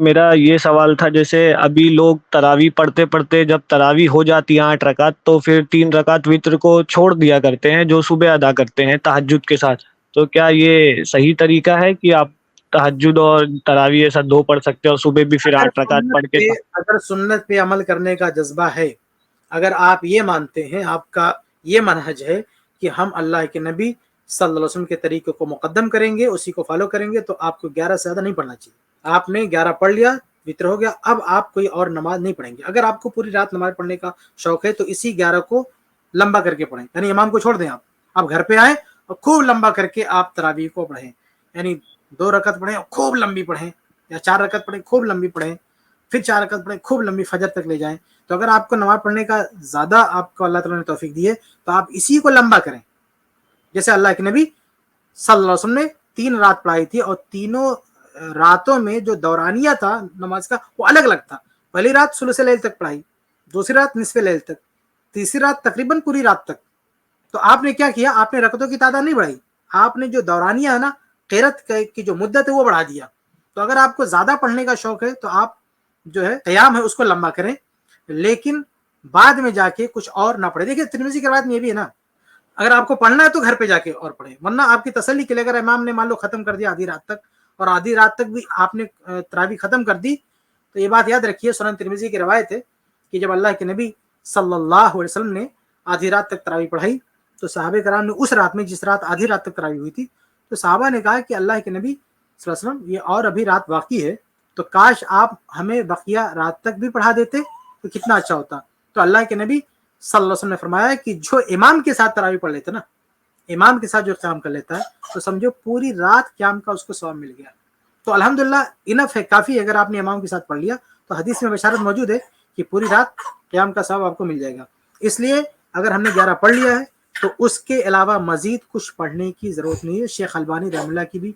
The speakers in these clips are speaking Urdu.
میرا یہ سوال تھا، جیسے ابھی لوگ تراویح پڑھتے پڑھتے جب تراویح ہو جاتی ہے 8 رکعت، تو پھر 3 رکعت وطر کو چھوڑ دیا کرتے ہیں جو صبح ادا کرتے ہیں تہجد کے ساتھ. تو کیا یہ صحیح طریقہ ہے کہ آپ تہجد اور تراویح ایسا دو پڑھ سکتے ہیں اور صبح بھی پھر اگر 8 رکعت سنت پڑھ کے پہ اگر سنت پہ عمل کرنے کا جذبہ ہے، اگر آپ یہ مانتے ہیں، آپ کا یہ منہج ہے کہ ہم اللہ کے نبی صلی اللہ علیہ وسلم کے طریقے کو مقدم کریں گے، اسی کو فالو کریں گے، تو آپ کو 11 سے زیادہ نہیں پڑھنا چاہیے. آپ نے 11 پڑھ لیا، وطر ہو گیا، اب آپ کوئی اور نماز نہیں پڑھیں گے. اگر آپ کو پوری رات نماز پڑھنے کا شوق ہے تو اسی 11 کو لمبا کر کے پڑھیں، یعنی امام کو چھوڑ دیں. آپ گھر پہ آئیں اور خوب لمبا کر کے آپ تراویح کو پڑھیں، یعنی 2 رکعت پڑھیں خوب لمبی پڑھیں، یا 4 رکعت پڑھیں خوب لمبی پڑھیں، پھر 4 رکعت پڑھیں خوب لمبی، فجر تک لے جائیں. تو اگر آپ کو نماز پڑھنے کا زیادہ آپ کو اللہ تعالیٰ نے توفیق دی ہے تو آپ اسی کو لمبا کریں. جیسے اللہ کے نبی صلی اللہ علیہ وسلم نے 3 رات پڑھائی تھی، اور تینوں راتوں میں جو دورانیہ تھا نماز کا وہ الگ الگ تھا. پہلی رات ثلث لیل تک پڑھائی، دوسری رات نصف لیل تک، تیسری رات تقریباً پوری رات تک. تو آپ نے کیا کیا؟ آپ نے رکعتوں کی تعداد نہیں بڑھائی، آپ نے جو دورانیہ ہے نا، قرات کی جو مدت ہے وہ بڑھا دیا. تو اگر آپ کو زیادہ پڑھنے کا شوق ہے تو آپ جو ہے قیام ہے اس کو لمبا کریں، لیکن بعد میں جا کے کچھ اور نہ پڑھیں. دیکھیں ترمذی کی روایت میں یہ بھی ہے نا، اگر آپ کو پڑھنا ہے تو گھر پہ جا کے اور پڑھیں، ورنہ آپ کی تسلی کے لیے اگر امام نے مان لو ختم کر دیا آدھی رات تک، اور آدھی رات تک بھی آپ نے تراویح ختم کر دی، تو یہ بات یاد رکھیے، سنن ترمذی کی روایت ہے کہ جب اللہ کے نبی صلی اللہ علیہ وسلم نے آدھی رات تک تراویح پڑھائی تو صحابہ کرام نے اس رات میں، جس رات آدھی رات تک تراویح ہوئی تھی، تو صحابہ نے کہا کہ اللہ کے نبی صلی اللہ علیہ وسلم یہ اور ابھی رات باقی ہے، تو کاش آپ ہمیں بقیہ رات تک بھی پڑھا دیتے تو کتنا اچھا ہوتا. تو اللہ کے نبی صلی اللہ علیہ وسلم نے فرمایا کہ جو امام کے ساتھ تراویح پڑھ لیتا نا، امام کے ساتھ جو قیام کر لیتا ہے، تو سمجھو پوری رات قیام کا اس کو ثواب مل گیا. تو الحمدللہ انف ہے، کافی ہے. اگر آپ نے امام کے ساتھ پڑھ لیا تو حدیث میں بشارت موجود ہے کہ پوری رات قیام کا ثواب آپ کو مل جائے گا. اس لیے اگر ہم نے 11 پڑھ لیا ہے تو اس کے علاوہ مزید کچھ پڑھنے کی ضرورت نہیں ہے. شیخ البانی رحمہ اللہ کی بھی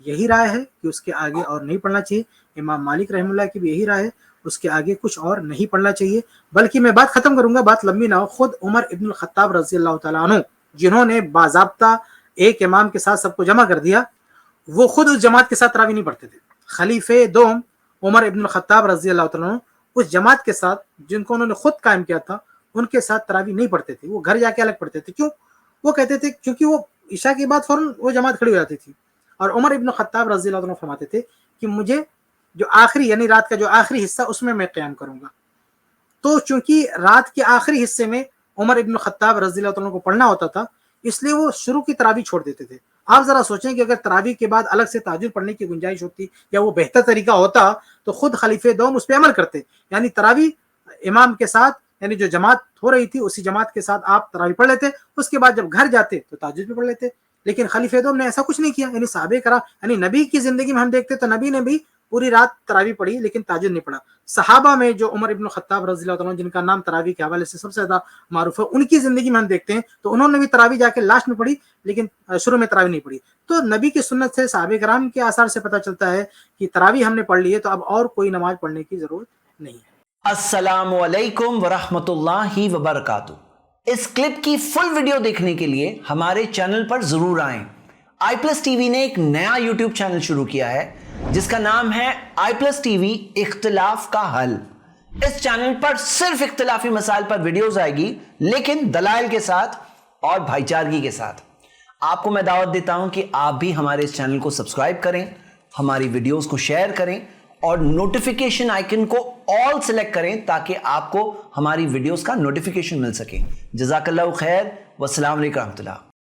یہی رائے ہے کہ اس کے آگے اور نہیں پڑھنا چاہیے. امام مالک رحمہ اللہ کی بھی یہی رائے ہے، اس کے آگے کچھ اور نہیں پڑھنا چاہیے. بلکہ میں بات ختم کروں گا، بات لمبی نہ ہو. خود عمر ابن الخطاب رضی اللہ تعالیٰ عنہ، جنہوں نے باضابطہ ایک امام کے ساتھ سب کو جمع کر دیا، وہ خود اس جماعت کے ساتھ تراویح نہیں پڑھتے تھے. خلیفہ دوم عمر ابن الخطاب رضی اللہ تعالیٰ عنہ اس جماعت کے ساتھ جن کو انہوں نے خود قائم کیا تھا، ان کے ساتھ تراویح نہیں پڑھتے تھے. وہ گھر جا کے الگ پڑھتے تھے. کیوں؟ وہ کہتے تھے کیونکہ وہ عشاء کے بعد فوراً وہ جماعت کھڑی ہو جاتی تھی. اور عمر ابن الخطاب رضی اللہ عنہ فرماتے تھے کہ مجھے جو آخری، یعنی رات کا جو آخری حصہ، اس میں قیام کروں گا. تو چونکہ رات کے آخری حصے میں عمر ابن الخطاب رضی اللہ عنہ کو پڑھنا ہوتا تھا، اس لیے وہ شروع کی تراویح چھوڑ دیتے تھے. آپ ذرا سوچیں کہ اگر تراویح کے بعد الگ سے تہجد پڑھنے کی گنجائش ہوتی یا وہ بہتر طریقہ ہوتا تو خود خلیفہ دوم اس پہ عمل کرتے. یعنی تراویح امام کے ساتھ، یعنی جو جماعت ہو رہی تھی اسی جماعت کے ساتھ آپ تراویح پڑھ لیتے، اس کے بعد جب گھر جاتے تو تہجد بھی پڑھ لیتے. لیکن خلیفہ دوم نے ایسا کچھ نہیں کیا. یعنی صحابہ کرام، یعنی نبی کی زندگی میں ہم دیکھتے تو نبی نے بھی پوری رات تراویح پڑھی لیکن تہجد نہیں پڑھا. صحابہ میں جو عمر ابن الخطاب رضی اللہ عنہ، جن کا نام تراویح کے حوالے سے سب سے زیادہ معروف ہے، ان کی زندگی میں ہم دیکھتے ہیں تو انہوں نے بھی تراویح جا کے لاسٹ میں پڑھی، لیکن شروع میں تراویح نہیں پڑھی. تو نبی کی سنت سے، صحابہ کرام کے آثار سے پتہ چلتا ہے کہ تراویح ہم نے پڑھ لی ہے تو اب اور کوئی نماز پڑھنے کی ضرورت نہیں ہے. السلام علیکم ورحمۃ اللہ وبرکاتہ. اس کلپ کی فل ویڈیو دیکھنے کے لیے ہمارے چینل پر ضرور آئیں. آئی پلس ٹی وی نے ایک نیا یوٹیوب چینل شروع کیا ہے جس کا نام ہے آئی پلس ٹی وی اختلاف کا حل. اس چینل پر صرف اختلافی مسائل پر ویڈیوز آئے گی، لیکن دلائل کے ساتھ اور بھائی چارگی کے ساتھ. آپ کو میں دعوت دیتا ہوں کہ آپ بھی ہمارے اس چینل کو سبسکرائب کریں، ہماری ویڈیوز کو شیئر کریں اور نوٹیفیکیشن آئیکن کو آل سلیکٹ کریں تاکہ آپ کو ہماری ویڈیوز کا نوٹیفیکیشن مل سکے. جزاک اللہ خیر، والسلام علیکم ورحمۃ اللہ.